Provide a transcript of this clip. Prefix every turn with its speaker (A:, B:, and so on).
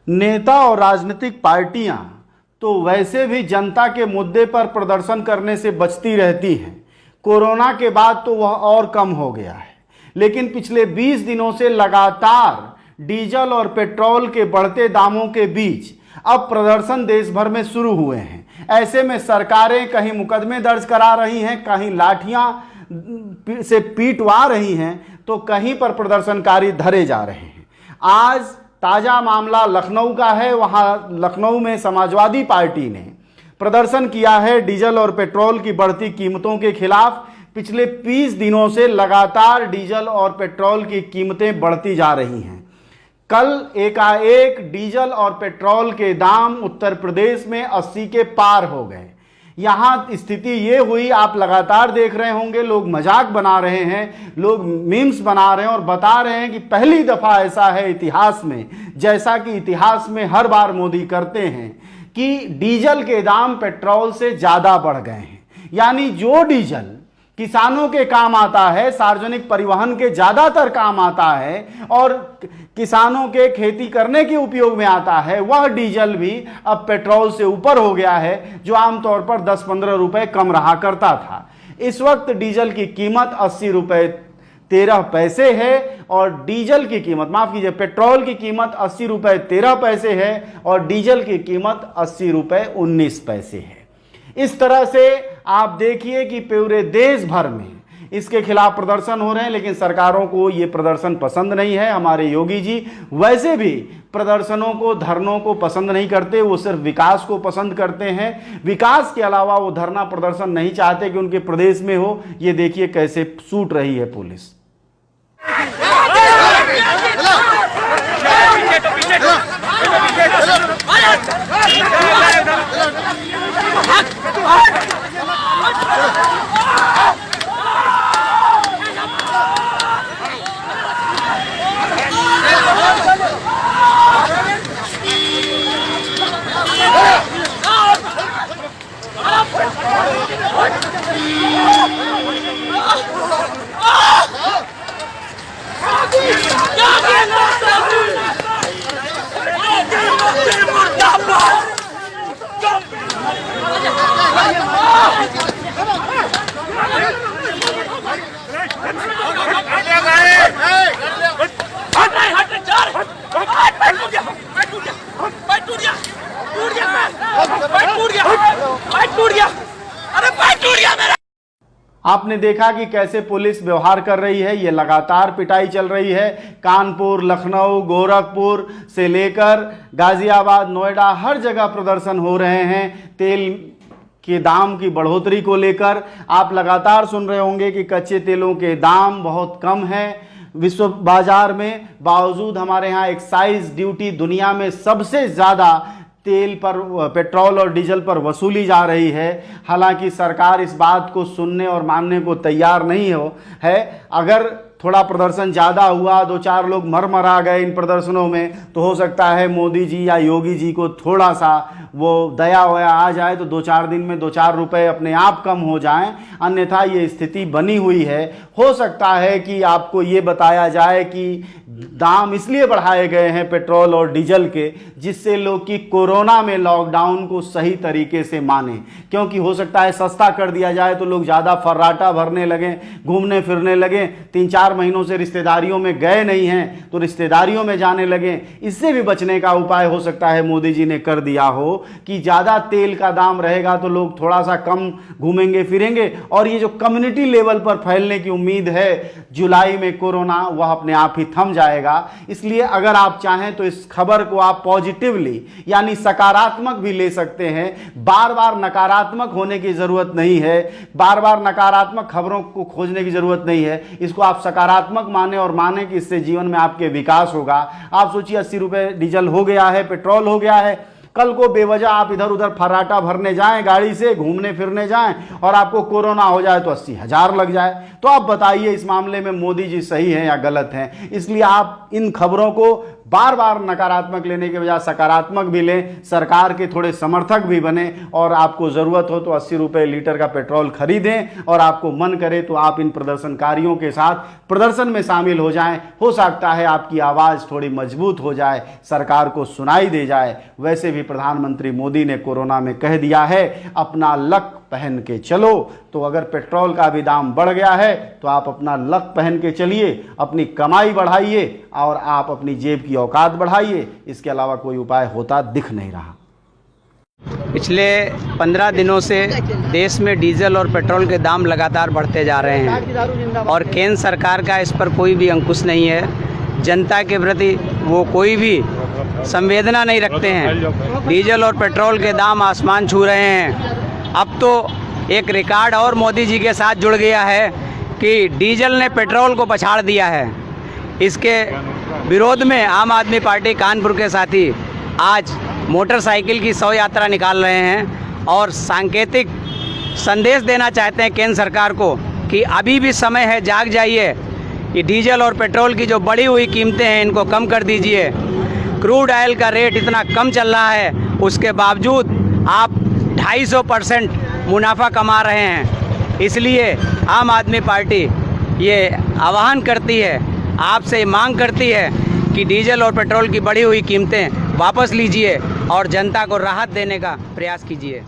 A: नेता और राजनीतिक पार्टियां तो वैसे भी जनता के मुद्दे पर प्रदर्शन करने से बचती रहती हैं। कोरोना के बाद तो वह और कम हो गया है, लेकिन पिछले 20 दिनों से लगातार डीजल और पेट्रोल के बढ़ते दामों के बीच अब प्रदर्शन देश भर में शुरू हुए हैं। ऐसे में सरकारें कहीं मुकदमे दर्ज करा रही हैं, कहीं लाठियां से पीटवा रही हैं, तो कहीं पर प्रदर्शनकारी धरे जा रहे हैं। आज ताज़ा मामला लखनऊ का है। वहां लखनऊ में समाजवादी पार्टी ने प्रदर्शन किया है डीजल और पेट्रोल की बढ़ती कीमतों के खिलाफ। पिछले 20 दिनों से लगातार डीजल और पेट्रोल की कीमतें बढ़ती जा रही हैं। कल एकाएक डीजल और पेट्रोल के दाम उत्तर प्रदेश में 80 के पार हो गए। यहाँ स्थिति ये हुई, आप लगातार देख रहे होंगे, लोग मजाक बना रहे हैं, लोग मीम्स बना रहे हैं और बता रहे हैं कि पहली दफ़ा ऐसा है इतिहास में, जैसा कि इतिहास में हर बार मोदी करते हैं, कि डीजल के दाम पेट्रोल से ज़्यादा बढ़ गए हैं। यानी जो डीजल किसानों के काम आता है, सार्वजनिक परिवहन के ज़्यादातर काम आता है और किसानों के खेती करने के उपयोग में आता है, वह डीजल भी अब पेट्रोल से ऊपर हो गया है, जो आमतौर पर 10-15 रुपए कम रहा करता था। इस वक्त डीजल की कीमत 80 रुपये 13 पैसे है और डीजल की कीमत, माफ़ कीजिए, पेट्रोल की कीमत 80 रुपये 13 पैसे है और डीजल की कीमत 80 रुपये 19 पैसे है। इस तरह से आप देखिए कि पूरे देश भर में इसके खिलाफ प्रदर्शन हो रहे हैं, लेकिन सरकारों को ये प्रदर्शन पसंद नहीं है। हमारे योगी जी वैसे भी प्रदर्शनों को, धरनों को पसंद नहीं करते, वो सिर्फ विकास को पसंद करते हैं। विकास के अलावा वो धरना प्रदर्शन नहीं चाहते कि उनके प्रदेश में हो। ये देखिए कैसे सूट रही है पुलिस। आपने देखा कि कैसे पुलिस व्यवहार कर रही है। ये लगातार पिटाई चल रही है। कानपुर, लखनऊ, गोरखपुर से लेकर गाजियाबाद, नोएडा, हर जगह प्रदर्शन हो रहे हैं तेल के दाम की बढ़ोतरी को लेकर। आप लगातार सुन रहे होंगे कि कच्चे तेलों के दाम बहुत कम हैं विश्व बाजार में। बावजूद हमारे यहाँ एक्साइज ड्यूटी दुनिया में सबसे ज़्यादा तेल पर, पेट्रोल और डीजल पर वसूली जा रही है। हालांकि सरकार इस बात को सुनने और मानने को तैयार नहीं है। अगर थोड़ा प्रदर्शन ज़्यादा हुआ, 2-4 लोग मर गए इन प्रदर्शनों में, तो हो सकता है मोदी जी या योगी जी को थोड़ा सा वो दया वया आ जाए, तो 2-4 दिन में 2-4 रुपए अपने आप कम हो जाएं। अन्यथा ये स्थिति बनी हुई है। हो सकता है कि आपको ये बताया जाए कि दाम इसलिए बढ़ाए गए हैं पेट्रोल और डीजल के, जिससे लोग कि कोरोना में लॉकडाउन को सही तरीके से माने। क्योंकि हो सकता है सस्ता कर दिया जाए तो लोग ज़्यादा फर्राटा भरने लगें, घूमने फिरने लगें। 3-4 महीनों से रिश्तेदारियों में गए नहीं हैं तो रिश्तेदारियों में जाने लगें। इससे भी बचने का उपाय हो सकता है मोदी जी ने कर दिया हो कि ज़्यादा तेल का दाम रहेगा तो लोग थोड़ा सा कम घूमेंगे फिरेंगे। और ये जो कम्युनिटी लेवल पर फैलने की उम्मीद है जुलाई में कोरोना, वह अपने आप ही थम जाएगा। इसलिए अगर आप चाहें तो इस खबर को आप पॉजिटिवली यानी सकारात्मक भी ले सकते हैं। बार बार नकारात्मक होने की ज़रूरत नहीं है, बार बार नकारात्मक खबरों को खोजने की ज़रूरत नहीं है। इसको आप सकारात्मक माने और माने कि इससे जीवन में आपके विकास होगा। आप सोचिए 80 रुपये डीजल हो गया है, पेट्रोल हो गया है। कल को बेवजह आप इधर उधर फर्राटा भरने जाएं, गाड़ी से घूमने फिरने जाएं और आपको कोरोना हो जाए तो 80,000 लग जाए। तो आप बताइए इस मामले में मोदी जी सही हैं या गलत हैं। इसलिए आप इन खबरों को बार बार नकारात्मक लेने के बजाय सकारात्मक भी लें, सरकार के थोड़े समर्थक भी बने और आपको ज़रूरत हो तो 80 रुपये लीटर का पेट्रोल खरीदें और आपको मन करे तो आप इन प्रदर्शनकारियों के साथ प्रदर्शन में शामिल हो जाएं। हो सकता है आपकी आवाज़ थोड़ी मजबूत हो जाए, सरकार को सुनाई दे जाए। वैसे भी प्रधानमंत्री मोदी ने कोरोना में कह दिया है अपना लक पहन के चलो। तो अगर पेट्रोल का भी दाम बढ़ गया है तो आप अपना लक पहन के चलिए, अपनी कमाई बढ़ाइए और आप अपनी जेब की औकात बढ़ाइए। इसके अलावा कोई उपाय होता दिख नहीं रहा।
B: पिछले 15 दिनों से देश में डीजल और पेट्रोल के दाम लगातार बढ़ते जा रहे हैं और केंद्र सरकार का इस पर कोई भी अंकुश नहीं है। जनता के प्रति वो कोई भी संवेदना नहीं रखते हैं। डीजल और पेट्रोल के दाम आसमान छू रहे हैं। अब तो एक रिकॉर्ड और मोदी जी के साथ जुड़ गया है कि डीजल ने पेट्रोल को पछाड़ दिया है। इसके विरोध में आम आदमी पार्टी कानपुर के साथी आज मोटरसाइकिल की शव यात्रा निकाल रहे हैं और सांकेतिक संदेश देना चाहते हैं केंद्र सरकार को कि अभी भी समय है, जाग जाइए। ये डीजल और पेट्रोल की जो बढ़ी हुई कीमतें हैं इनको कम कर दीजिए। क्रूड ऑयल का रेट इतना कम चल रहा है, उसके बावजूद आप 250% मुनाफा कमा रहे हैं। इसलिए आम आदमी पार्टी ये आह्वान करती है, आपसे मांग करती है कि डीजल और पेट्रोल की बढ़ी हुई कीमतें वापस लीजिए और जनता को राहत देने का प्रयास कीजिए।